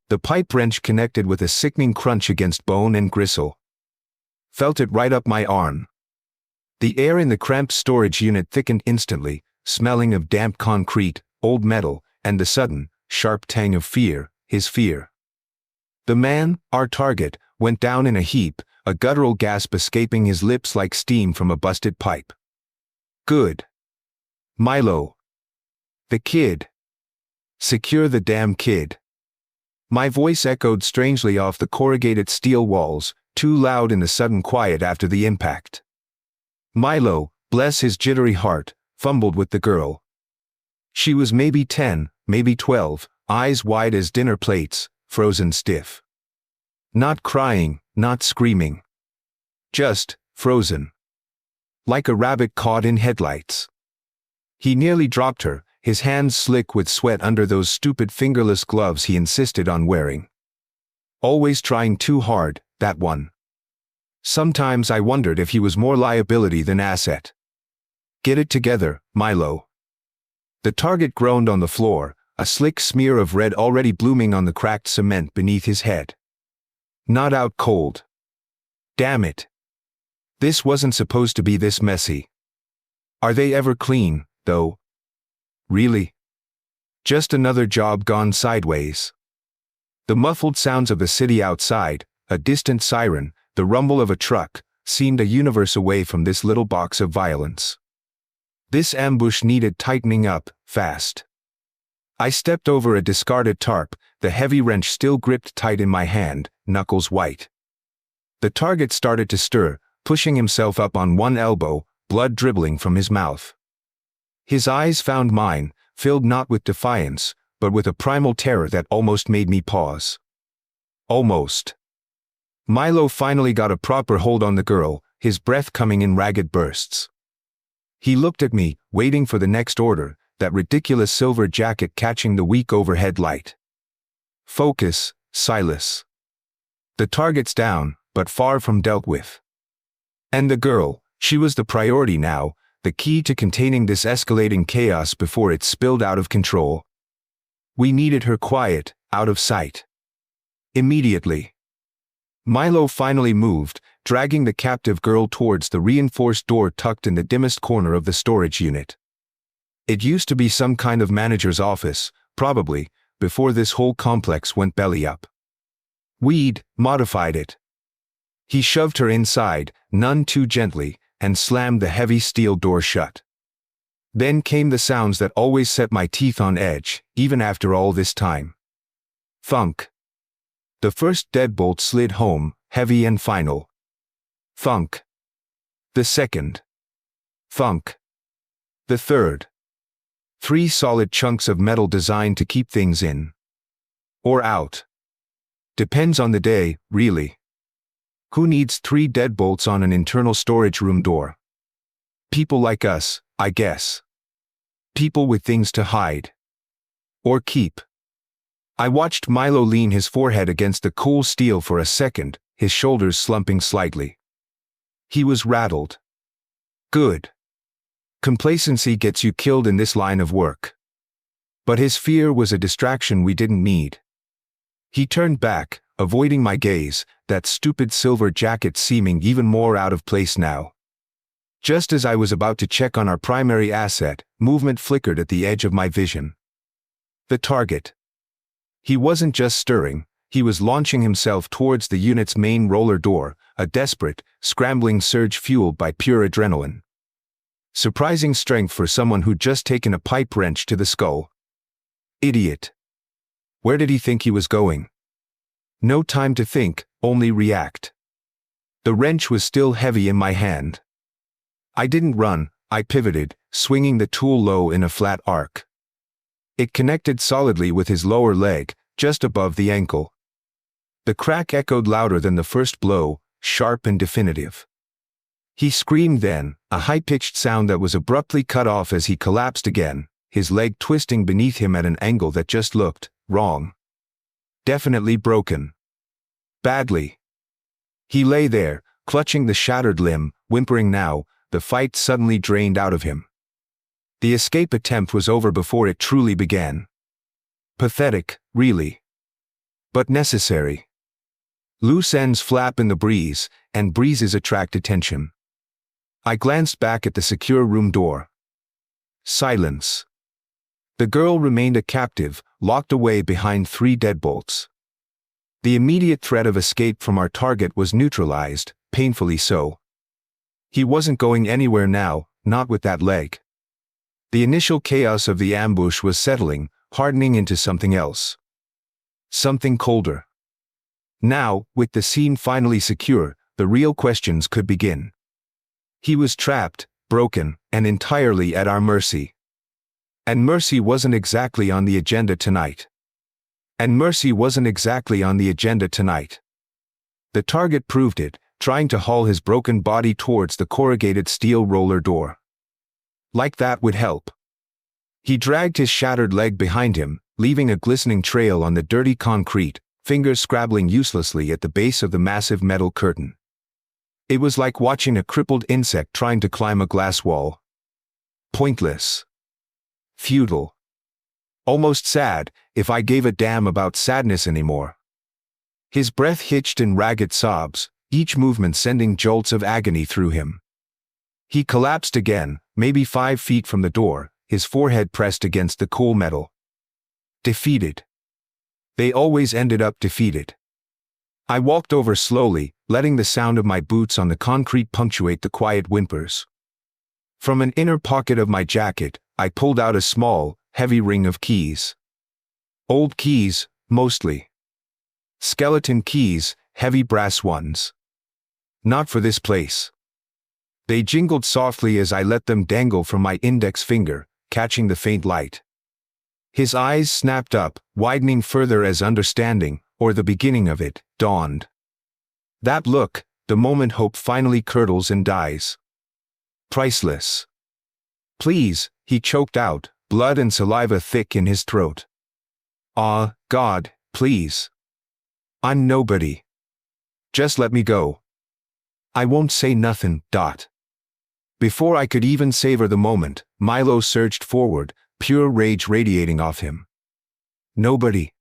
The pipe wrench connected with a sickening crunch against bone and gristle. Felt it right up my arm. The air in the cramped storage unit thickened instantly, smelling of damp concrete, old metal, and the sudden, sharp tang of fear, his fear. The man, our target, went down in a heap, a guttural gasp escaping his lips like steam from a busted pipe. Good. Milo. The kid. Secure the damn kid. My voice echoed strangely off the corrugated steel walls, too loud in the sudden quiet after the impact. Milo, bless his jittery heart, fumbled with the girl. She was maybe 10, maybe 12, eyes wide as dinner plates, frozen stiff. Not crying, not screaming. Just frozen. Like a rabbit caught in headlights. He nearly dropped her, his hands slick with sweat under those stupid fingerless gloves he insisted on wearing. Always trying too hard, that one. Sometimes I wondered if he was more liability than asset. Get it together, Milo. The target groaned on the floor, a slick smear of red already blooming on the cracked cement beneath his head. Not out cold. Damn it. This wasn't supposed to be this messy. Are they ever clean, though? Really? Just another job gone sideways. The muffled sounds of the city outside, a distant siren, the rumble of a truck, seemed a universe away from this little box of violence. This ambush needed tightening up, fast. I stepped over a discarded tarp, the heavy wrench still gripped tight in my hand, knuckles white. The target started to stir, pushing himself up on one elbow, blood dribbling from his mouth. His eyes found mine, filled not with defiance, but with a primal terror that almost made me pause. Almost. Milo finally got a proper hold on the girl, his breath coming in ragged bursts. He looked at me, waiting for the next order, that ridiculous silver jacket catching the weak overhead light. Focus, Silas. The target's down, but far from dealt with. And the girl, she was the priority now, the key to containing this escalating chaos before it spilled out of control. We needed her quiet, out of sight. Immediately. Milo finally moved, dragging the captive girl towards the reinforced door tucked in the dimmest corner of the storage unit. It used to be some kind of manager's office, probably, before this whole complex went belly up. We'd modified it. He shoved her inside, none too gently, and slammed the heavy steel door shut. Then came the sounds that always set my teeth on edge, even after all this time. Thunk. The first deadbolt slid home, heavy and final. Thunk. The second. Thunk. The third. 3 solid chunks of metal designed to keep things in. Or out. Depends on the day, really. Who needs 3 deadbolts on an internal storage room door? People like us, I guess. People with things to hide. Or keep. I watched Milo lean his forehead against the cool steel for a second, his shoulders slumping slightly. He was rattled. Good. Complacency gets you killed in this line of work. But his fear was a distraction we didn't need. He turned back, avoiding my gaze, that stupid silver jacket seeming even more out of place now. Just as I was about to check on our primary asset, movement flickered at the edge of my vision. The target. He wasn't just stirring, he was launching himself towards the unit's main roller door, a desperate, scrambling surge fueled by pure adrenaline. Surprising strength for someone who'd just taken a pipe wrench to the skull. Idiot. Where did he think he was going? No time to think, only react. The wrench was still heavy in my hand. I didn't run, I pivoted, swinging the tool low in a flat arc. It connected solidly with his lower leg, just above the ankle. The crack echoed louder than the first blow, sharp and definitive. He screamed then, a high-pitched sound that was abruptly cut off as he collapsed again, his leg twisting beneath him at an angle that just looked wrong. Definitely broken. Badly. He lay there, clutching the shattered limb, whimpering now, the fight suddenly drained out of him. The escape attempt was over before it truly began. Pathetic, really. but necessary. Loose ends flap in the breeze, and breezes attract attention. I glanced back at the secure room door. Silence. The girl remained a captive, locked away behind 3 deadbolts. The immediate threat of escape from our target was neutralized, painfully so. He wasn't going anywhere now, not with that leg. The initial chaos of the ambush was settling, hardening into something else. Something colder. Now, with the scene finally secure, the real questions could begin. He was trapped, broken, and entirely at our mercy. And mercy wasn't exactly on the agenda tonight. The target proved it, trying to haul his broken body towards the corrugated steel roller door. Like that would help. He dragged his shattered leg behind him, leaving a glistening trail on the dirty concrete, fingers scrabbling uselessly at the base of the massive metal curtain. It was like watching a crippled insect trying to climb a glass wall. Pointless. Futile. Almost sad, if I gave a damn about sadness anymore. His breath hitched in ragged sobs, each movement sending jolts of agony through him. He collapsed again, maybe 5 feet from the door, his forehead pressed against the cool metal. Defeated. They always ended up defeated. I walked over slowly, letting the sound of my boots on the concrete punctuate the quiet whimpers. From an inner pocket of my jacket, I pulled out a small, heavy ring of keys. Old keys, mostly. Skeleton keys, heavy brass ones. Not for this place. They jingled softly as I let them dangle from my index finger, catching the faint light. His eyes snapped up, widening further as understanding, or the beginning of it, dawned. That look, the moment hope finally curdles and dies. Priceless. Please, he choked out, blood and saliva thick in his throat. Ah, God, please. I'm nobody. Just let me go. I won't say nothing, Dot. Before I could even savor the moment, Milo surged forward, pure rage radiating off him. Nobody.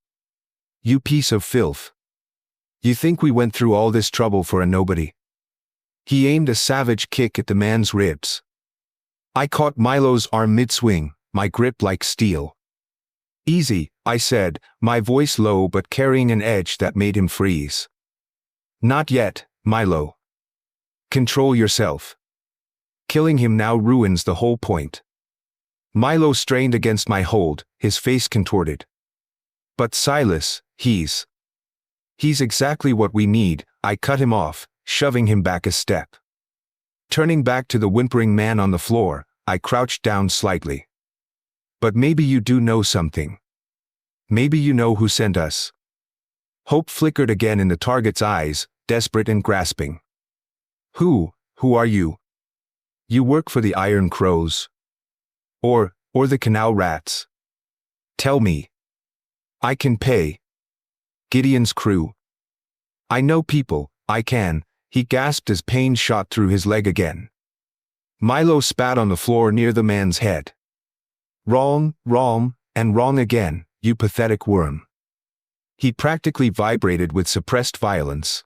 You piece of filth. You think we went through all this trouble for a nobody? He aimed a savage kick at the man's ribs. I caught Milo's arm mid-swing, my grip like steel. Easy, I said, my voice low but carrying an edge that made him freeze. Not yet, Milo. Control yourself. Killing him now ruins the whole point. Milo strained against my hold, his face contorted. But Silas, he's exactly what we need. I cut him off, shoving him back a step. Turning back to the whimpering man on the floor, I crouched down slightly. But maybe you do know something. Maybe you know who sent us. Hope flickered again in the target's eyes, desperate and grasping. Who are you? You work for the Iron Crows? Or the Canal Rats? Tell me. I can pay. Gideon's crew. I know people, I can, he gasped as pain shot through his leg again. Milo spat on the floor near the man's head. Wrong, and wrong again, you pathetic worm. He practically vibrated with suppressed violence.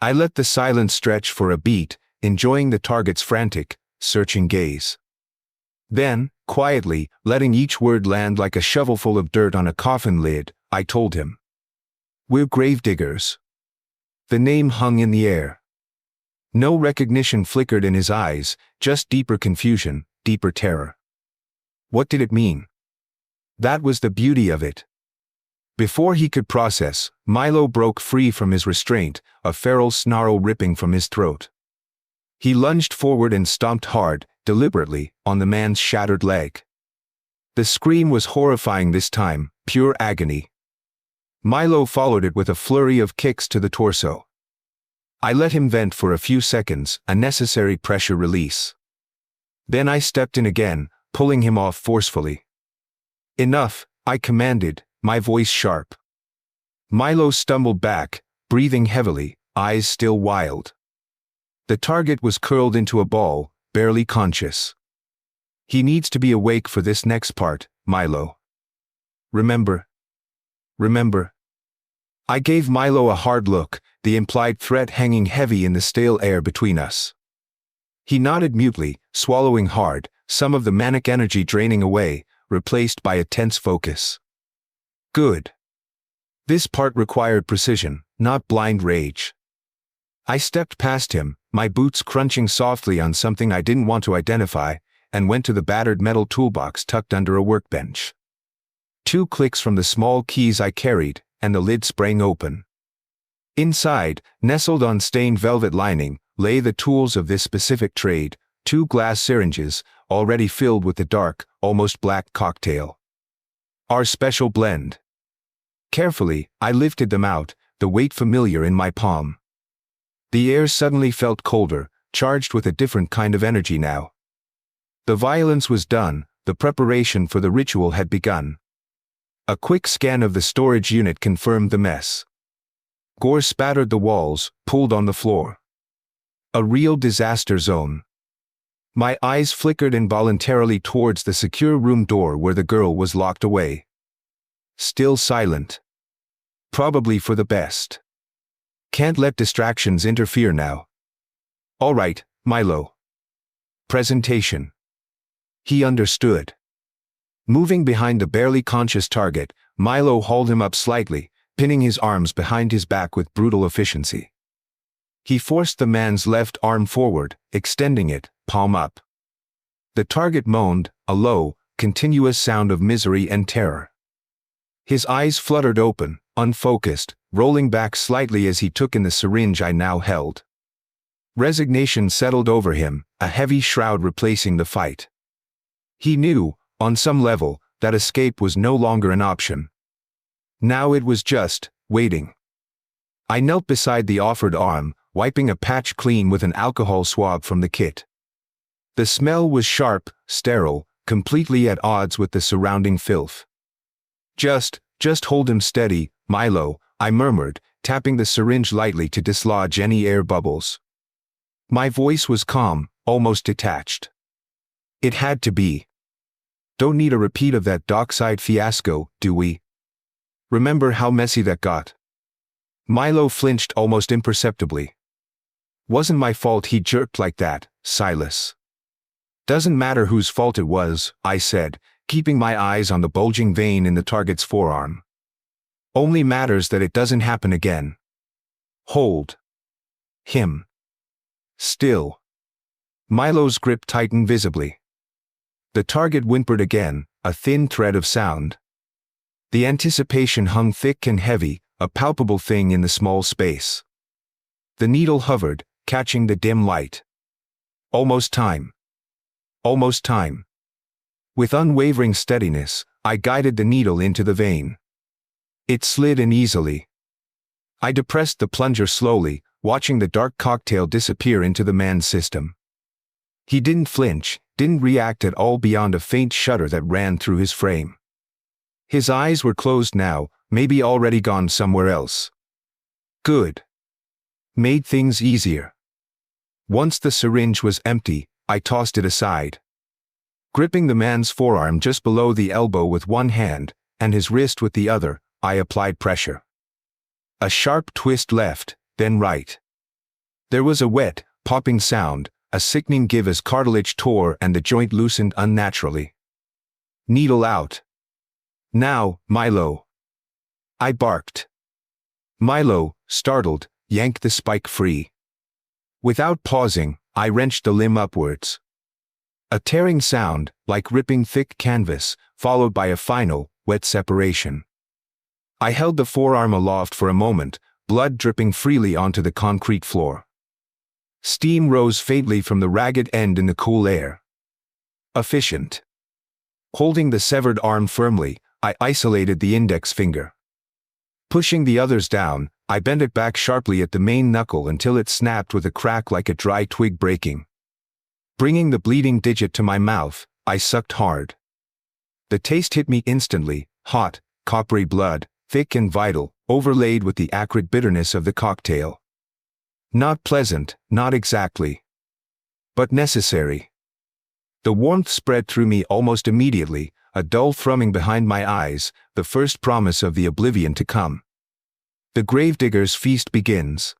I let the silence stretch for a beat, enjoying the target's frantic, searching gaze. Then, quietly, letting each word land like a shovelful of dirt on a coffin lid, I told him. We're gravediggers. The name hung in the air. No recognition flickered in his eyes, just deeper confusion, deeper terror. What did it mean? That was the beauty of it. Before he could process, Milo broke free from his restraint, a feral snarl ripping from his throat. He lunged forward and stomped hard, deliberately, on the man's shattered leg. The scream was horrifying this time, pure agony. Milo followed it with a flurry of kicks to the torso. I let him vent for a few seconds, a necessary pressure release. Then I stepped in again, pulling him off forcefully. Enough, I commanded, my voice sharp. Milo stumbled back, breathing heavily, eyes still wild. The target was curled into a ball, barely conscious. He needs to be awake for this next part, Milo. Remember. I gave Milo a hard look, the implied threat hanging heavy in the stale air between us. He nodded mutely, swallowing hard, some of the manic energy draining away, replaced by a tense focus. Good. This part required precision, not blind rage. I stepped past him, my boots crunching softly on something I didn't want to identify, and went to the battered metal toolbox tucked under a workbench. 2 clicks from the small keys I carried, and the lid sprang open. Inside, nestled on stained velvet lining, lay the tools of this specific trade, 2 glass syringes, already filled with the dark, almost black cocktail. Our special blend. Carefully, I lifted them out, the weight familiar in my palm. The air suddenly felt colder, charged with a different kind of energy now. The violence was done, the preparation for the ritual had begun. A quick scan of the storage unit confirmed the mess. Gore spattered the walls, pulled on the floor. A real disaster zone. My eyes flickered involuntarily towards the secure room door where the girl was locked away. Still silent. Probably for the best. Can't let distractions interfere now. All right, Milo. Presentation. He understood. Moving behind the barely conscious target, Milo hauled him up slightly, pinning his arms behind his back with brutal efficiency. He forced the man's left arm forward, extending it, palm up. The target moaned, a low, continuous sound of misery and terror. His eyes fluttered open, unfocused, rolling back slightly as he took in the syringe I now held. Resignation settled over him, a heavy shroud replacing the fight. He knew, on some level, that escape was no longer an option. Now it was just waiting. I knelt beside the offered arm, wiping a patch clean with an alcohol swab from the kit. The smell was sharp, sterile, completely at odds with the surrounding filth. Just hold him steady, Milo, I murmured, tapping the syringe lightly to dislodge any air bubbles. My voice was calm, almost detached. It had to be. Don't need a repeat of that dockside fiasco, do we? Remember how messy that got? Milo flinched almost imperceptibly. Wasn't my fault he jerked like that, Silas. Doesn't matter whose fault it was, I said, keeping my eyes on the bulging vein in the target's forearm. Only matters that it doesn't happen again. Hold. Him. Still. Milo's grip tightened visibly. The target whimpered again, a thin thread of sound. The anticipation hung thick and heavy, a palpable thing in the small space. The needle hovered, catching the dim light. Almost time. Almost time. With unwavering steadiness, I guided the needle into the vein. It slid in easily. I depressed the plunger slowly, watching the dark cocktail disappear into the man's system. He didn't flinch, didn't react at all beyond a faint shudder that ran through his frame. His eyes were closed now, maybe already gone somewhere else. Good. Made things easier. Once the syringe was empty, I tossed it aside. Gripping the man's forearm just below the elbow with one hand, and his wrist with the other, I applied pressure. A sharp twist left, then right. There was a wet, popping sound, a sickening give as cartilage tore and the joint loosened unnaturally. Needle out. Now, Milo. I barked. Milo, startled, yanked the spike free. Without pausing, I wrenched the limb upwards. A tearing sound, like ripping thick canvas, followed by a final, wet separation. I held the forearm aloft for a moment, blood dripping freely onto the concrete floor. Steam rose faintly from the ragged end in the cool air. Efficient. Holding the severed arm firmly, I isolated the index finger. Pushing the others down, I bent it back sharply at the main knuckle until it snapped with a crack like a dry twig breaking. Bringing the bleeding digit to my mouth, I sucked hard. The taste hit me instantly, hot, coppery blood, thick and vital, overlaid with the acrid bitterness of the cocktail. Not pleasant, not exactly. But necessary. The warmth spread through me almost immediately, a dull thrumming behind my eyes, the first promise of the oblivion to come. The gravedigger's feast begins.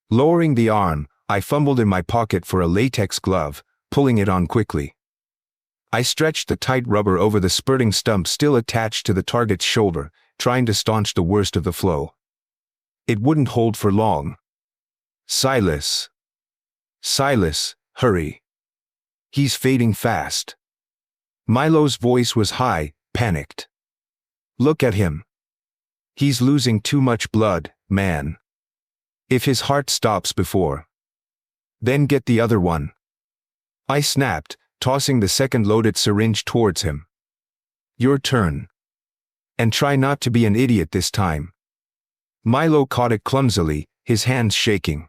Lowering the arm, I fumbled in my pocket for a latex glove, pulling it on quickly. I stretched the tight rubber over the spurting stump still attached to the target's shoulder, trying to staunch the worst of the flow. It wouldn't hold for long. Silas. Silas, hurry. He's fading fast. Milo's voice was high, panicked. Look at him. He's losing too much blood, man. If his heart stops before. Then get the other one. I snapped, tossing the second loaded syringe towards him. Your turn. And try not to be an idiot this time. Milo caught it clumsily, his hands shaking.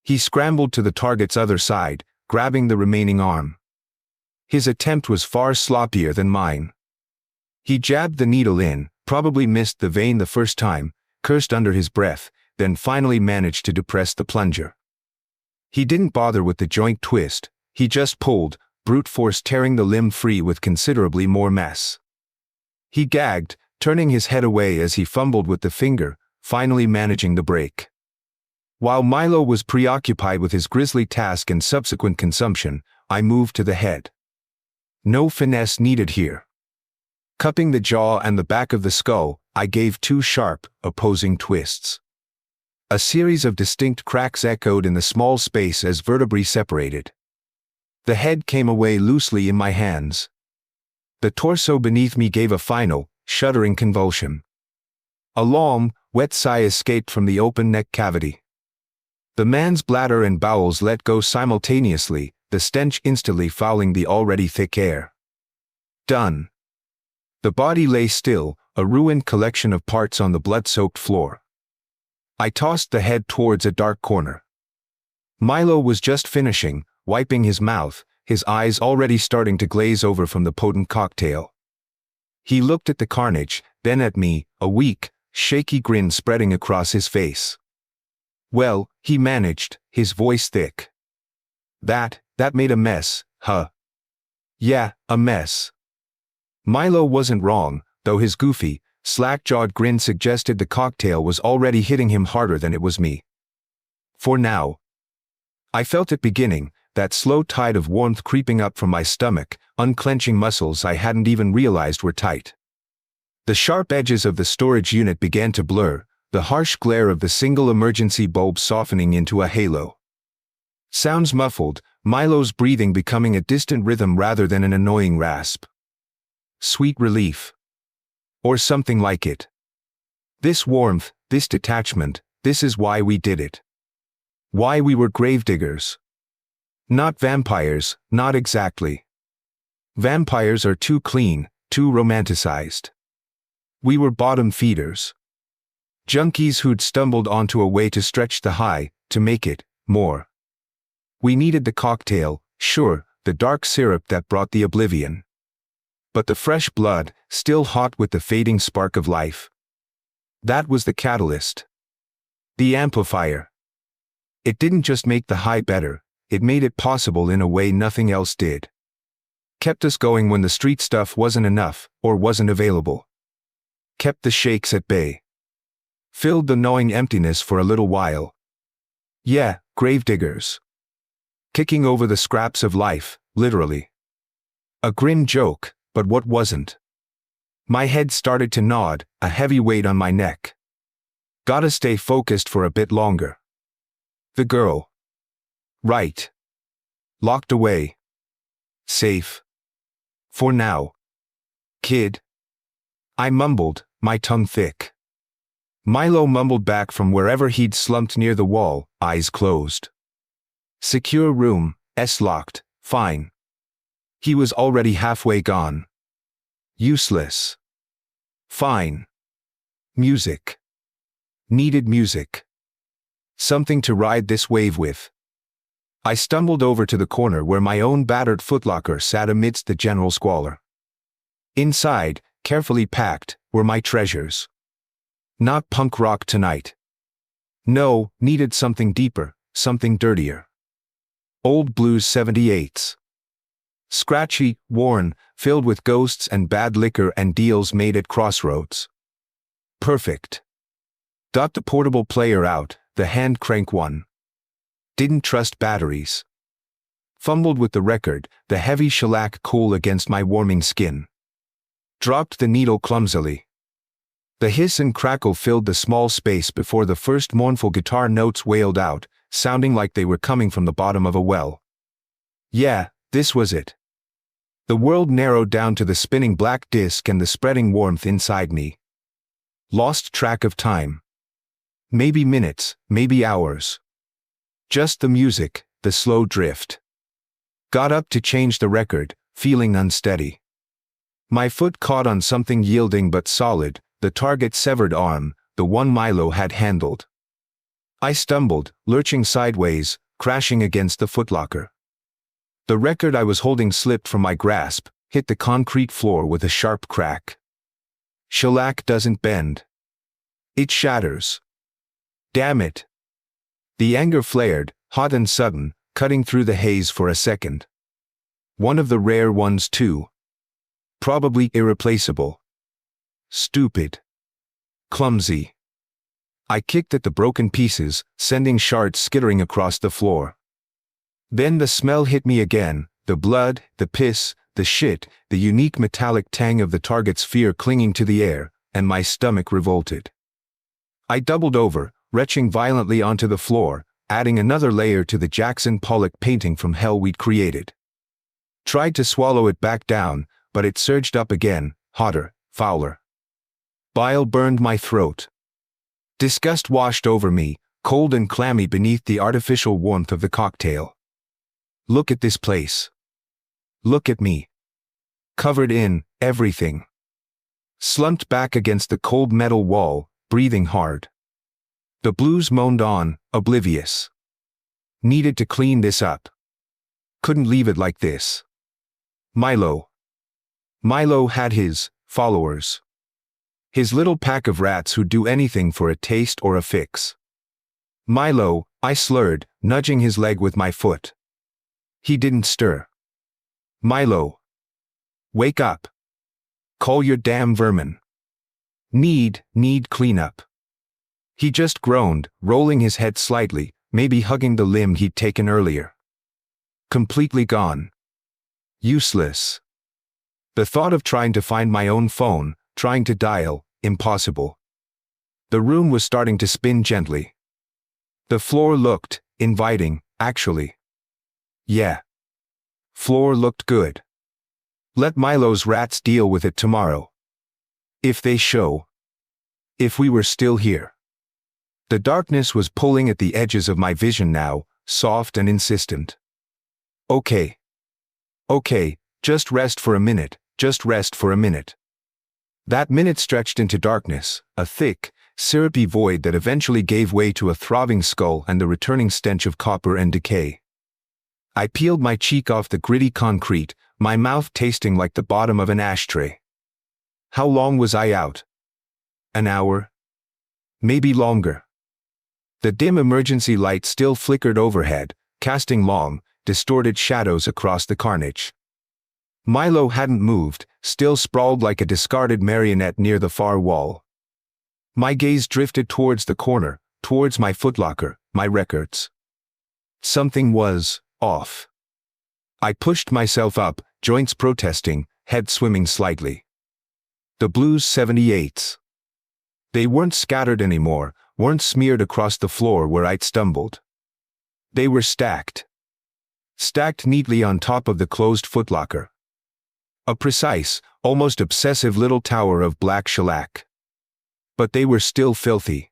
He scrambled to the target's other side, grabbing the remaining arm. His attempt was far sloppier than mine. He jabbed the needle in, probably missed the vein the first time, cursed under his breath, then finally managed to depress the plunger. He didn't bother with the joint twist, he just pulled, brute force tearing the limb free with considerably more mess. He gagged, turning his head away as he fumbled with the finger, finally managing the break. While Milo was preoccupied with his grisly task and subsequent consumption, I moved to the head. No finesse needed here. Cupping the jaw and the back of the skull, I gave two sharp, opposing twists. A series of distinct cracks echoed in the small space as vertebrae separated. The head came away loosely in my hands. The torso beneath me gave a final, shuddering convulsion. A long, wet sigh escaped from the open neck cavity. The man's bladder and bowels let go simultaneously, the stench instantly fouling the already thick air. Done. The body lay still, a ruined collection of parts on the blood-soaked floor. I tossed the head towards a dark corner. Milo was just finishing, wiping his mouth, his eyes already starting to glaze over from the potent cocktail. He looked at the carnage, then at me, a weak, shaky grin spreading across his face. Well, he managed, his voice thick. That made a mess, huh? Yeah, a mess. Milo wasn't wrong, though his goofy, slack-jawed grin suggested the cocktail was already hitting him harder than it was me. For now. I felt it beginning, that slow tide of warmth creeping up from my stomach, unclenching muscles I hadn't even realized were tight. The sharp edges of the storage unit began to blur, the harsh glare of the single emergency bulb softening into a halo. Sounds muffled, Milo's breathing becoming a distant rhythm rather than an annoying rasp. Sweet relief. Or something like it. This warmth, this detachment, this is why we did it. Why we were gravediggers. Not vampires, not exactly. Vampires are too clean, too romanticized. We were bottom feeders. Junkies who'd stumbled onto a way to stretch the high, to make it, more. We needed the cocktail, sure, the dark syrup that brought the oblivion. But the fresh blood, still hot with the fading spark of life. That was the catalyst. The amplifier. It didn't just make the high better, it made it possible in a way nothing else did. Kept us going when the street stuff wasn't enough, or wasn't available. Kept the shakes at bay. Filled the gnawing emptiness for a little while. Yeah, gravediggers. Kicking over the scraps of life, literally. A grim joke, but what wasn't? My head started to nod, a heavy weight on my neck. Gotta stay focused for a bit longer. The girl. Right. Locked away. Safe. For now. Kid. I mumbled, my tongue thick. Milo mumbled back from wherever he'd slumped near the wall, eyes closed. Secure room, S-locked, fine. He was already halfway gone. Useless. Fine. Music. Needed music. Something to ride this wave with. I stumbled over to the corner where my own battered footlocker sat amidst the general squalor. Inside, carefully packed, were my treasures. Not punk rock tonight. No, needed something deeper, something dirtier. Old blues 78s. Scratchy, worn, filled with ghosts and bad liquor and deals made at crossroads. Perfect. Got the portable player out, the hand crank one. Didn't trust batteries. Fumbled with the record, the heavy shellac cool against my warming skin. Dropped the needle clumsily. The hiss and crackle filled the small space before the first mournful guitar notes wailed out, sounding like they were coming from the bottom of a well. Yeah, this was it. The world narrowed down to the spinning black disc and the spreading warmth inside me. Lost track of time. Maybe minutes, maybe hours. Just the music, the slow drift. Got up to change the record, feeling unsteady. My foot caught on something yielding but solid, the target's severed arm, the one Milo had handled. I stumbled, lurching sideways, crashing against the footlocker. The record I was holding slipped from my grasp, hit the concrete floor with a sharp crack. Shellac doesn't bend. It shatters. Damn it. The anger flared, hot and sudden, cutting through the haze for a second. One of the rare ones too. Probably irreplaceable. Stupid. Clumsy. I kicked at the broken pieces, sending shards skittering across the floor. Then the smell hit me again, the blood, the piss, the shit, the unique metallic tang of the target's fear clinging to the air, and my stomach revolted. I doubled over, retching violently onto the floor, adding another layer to the Jackson Pollock painting from hell we'd created. Tried to swallow it back down, but it surged up again, hotter, fouler. Bile burned my throat. Disgust washed over me, cold and clammy beneath the artificial warmth of the cocktail. Look at this place. Look at me. Covered in everything. Slumped back against the cold metal wall, breathing hard. The blues moaned on, oblivious. Needed to clean this up. Couldn't leave it like this. Milo. Milo had his followers. His little pack of rats who'd do anything for a taste or a fix. Milo, I slurred, nudging his leg with my foot. He didn't stir. Milo. Wake up. Call your damn vermin. Need cleanup. He just groaned, rolling his head slightly, maybe hugging the limb he'd taken earlier. Completely gone. Useless. The thought of trying to find my own phone, trying to dial, impossible. The room was starting to spin gently. The floor looked inviting, actually. Yeah. Floor looked good. Let Milo's rats deal with it tomorrow. If they show. If we were still here. The darkness was pulling at the edges of my vision now, soft and insistent. Okay. Okay, just rest for a minute, just rest for a minute. That minute stretched into darkness, a thick, syrupy void that eventually gave way to a throbbing skull and the returning stench of copper and decay. I peeled my cheek off the gritty concrete, my mouth tasting like the bottom of an ashtray. How long was I out? An hour? Maybe longer. The dim emergency light still flickered overhead, casting long, distorted shadows across the carnage. Milo hadn't moved, still sprawled like a discarded marionette near the far wall. My gaze drifted towards the corner, towards my footlocker, my records. Something was off. I pushed myself up, joints protesting, head swimming slightly. The Blues 78s. They weren't scattered anymore, weren't smeared across the floor where I'd stumbled. They were stacked. Stacked neatly on top of the closed footlocker. A precise, almost obsessive little tower of black shellac. But they were still filthy.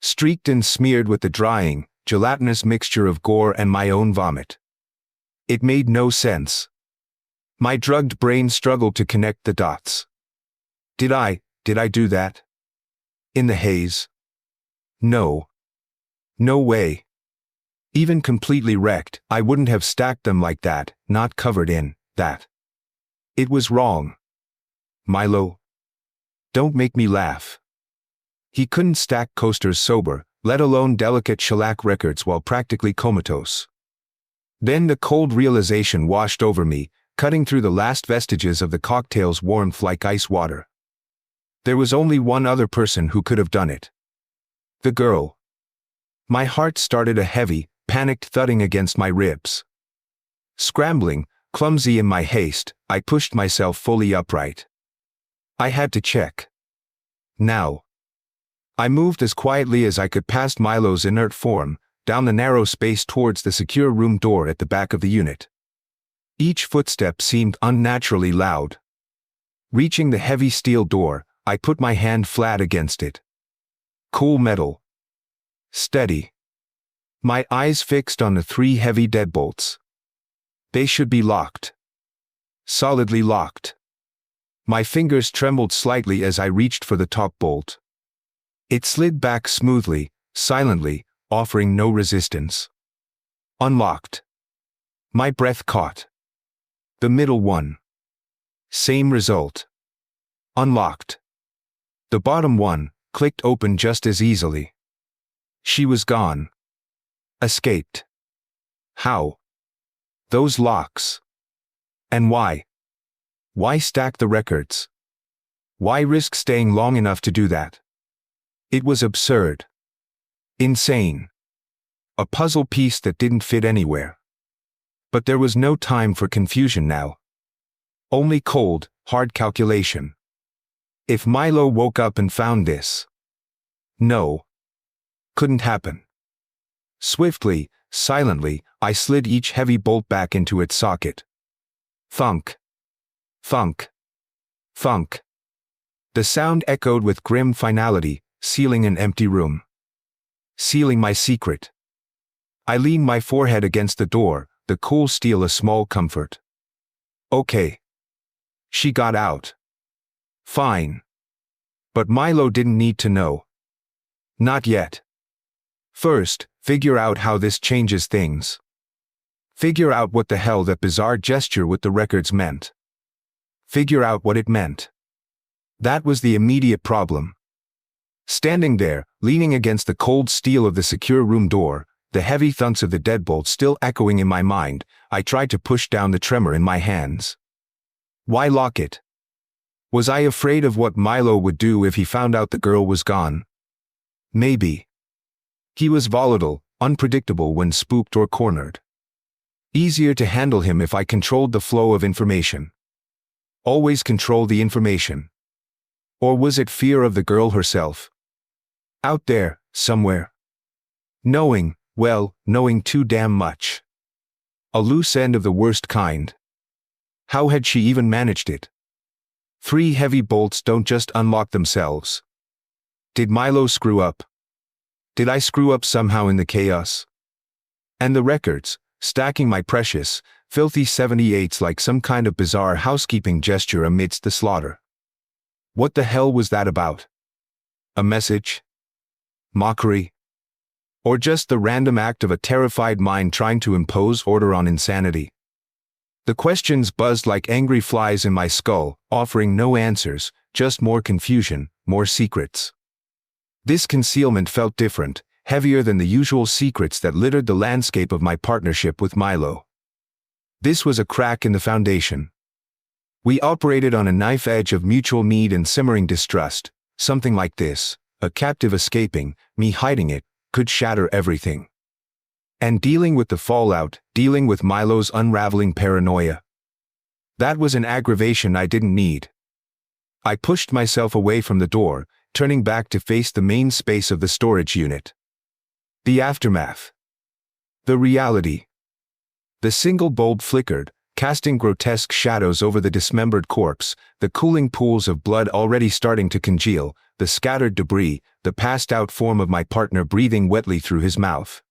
Streaked and smeared with the drying, gelatinous mixture of gore and my own vomit. It made no sense. My drugged brain struggled to connect the dots. Did I do that? In the haze? No. No way. Even completely wrecked, I wouldn't have stacked them like that, not covered in that. It was wrong. Milo. Don't make me laugh. He couldn't stack coasters sober, let alone delicate shellac records while practically comatose. Then the cold realization washed over me, cutting through the last vestiges of the cocktail's warmth like ice water. There was only one other person who could have done it. The girl. My heart started a heavy, panicked thudding against my ribs. Scrambling, clumsy in my haste, I pushed myself fully upright. I had to check. Now. I moved as quietly as I could past Milo's inert form, down the narrow space towards the secure room door at the back of the unit. Each footstep seemed unnaturally loud. Reaching the heavy steel door, I put my hand flat against it. Cool metal. Steady. My eyes fixed on the 3 heavy deadbolts. They should be locked. Solidly locked. My fingers trembled slightly as I reached for the top bolt. It slid back smoothly, silently, offering no resistance. Unlocked. My breath caught. The middle one. Same result. Unlocked. The bottom one clicked open just as easily. She was gone. Escaped. How? Those locks. And why? Why stack the records? Why risk staying long enough to do that? It was absurd. Insane. A puzzle piece that didn't fit anywhere. But there was no time for confusion now. Only cold, hard calculation. If Milo woke up and found this. No. Couldn't happen. Swiftly, silently, I slid each heavy bolt back into its socket. Thunk. Thunk. Thunk. The sound echoed with grim finality, sealing an empty room. Sealing my secret. I leaned my forehead against the door, the cool steel a small comfort. Okay. She got out. Fine. But Milo didn't need to know. Not yet. First, figure out how this changes things. Figure out what the hell that bizarre gesture with the records meant. Figure out what it meant. That was the immediate problem. Standing there, leaning against the cold steel of the secure room door, the heavy thunks of the deadbolt still echoing in my mind, I tried to push down the tremor in my hands. Why lock it? Was I afraid of what Milo would do if he found out the girl was gone? Maybe. He was volatile, unpredictable when spooked or cornered. Easier to handle him if I controlled the flow of information. Always control the information. Or was it fear of the girl herself? Out there, somewhere. Knowing, well, knowing too damn much. A loose end of the worst kind. How had she even managed it? 3 heavy bolts don't just unlock themselves. Did Milo screw up? Did I screw up somehow in the chaos? And the records, stacking my precious, filthy 78s like some kind of bizarre housekeeping gesture amidst the slaughter. What the hell was that about? A message? Mockery? Or just the random act of a terrified mind trying to impose order on insanity? The questions buzzed like angry flies in my skull, offering no answers, just more confusion, more secrets. This concealment felt different, heavier than the usual secrets that littered the landscape of my partnership with Milo. This was a crack in the foundation. We operated on a knife edge of mutual need and simmering distrust. Something like this, a captive escaping, me hiding it, could shatter everything. And dealing with the fallout, dealing with Milo's unraveling paranoia. That was an aggravation I didn't need. I pushed myself away from the door, turning back to face the main space of the storage unit. The aftermath. The reality. The single bulb flickered, casting grotesque shadows over the dismembered corpse, the cooling pools of blood already starting to congeal, the scattered debris, the passed-out form of my partner breathing wetly through his mouth.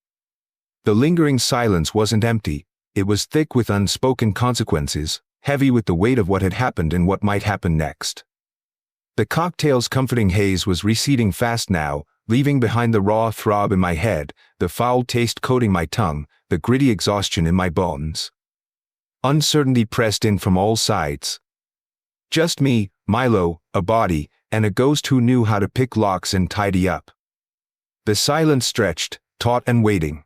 The lingering silence wasn't empty, it was thick with unspoken consequences, heavy with the weight of what had happened and what might happen next. The cocktail's comforting haze was receding fast now, leaving behind the raw throb in my head, the foul taste coating my tongue, the gritty exhaustion in my bones. Uncertainty pressed in from all sides. Just me, Milo, a body, and a ghost who knew how to pick locks and tidy up. The silence stretched, taut and waiting.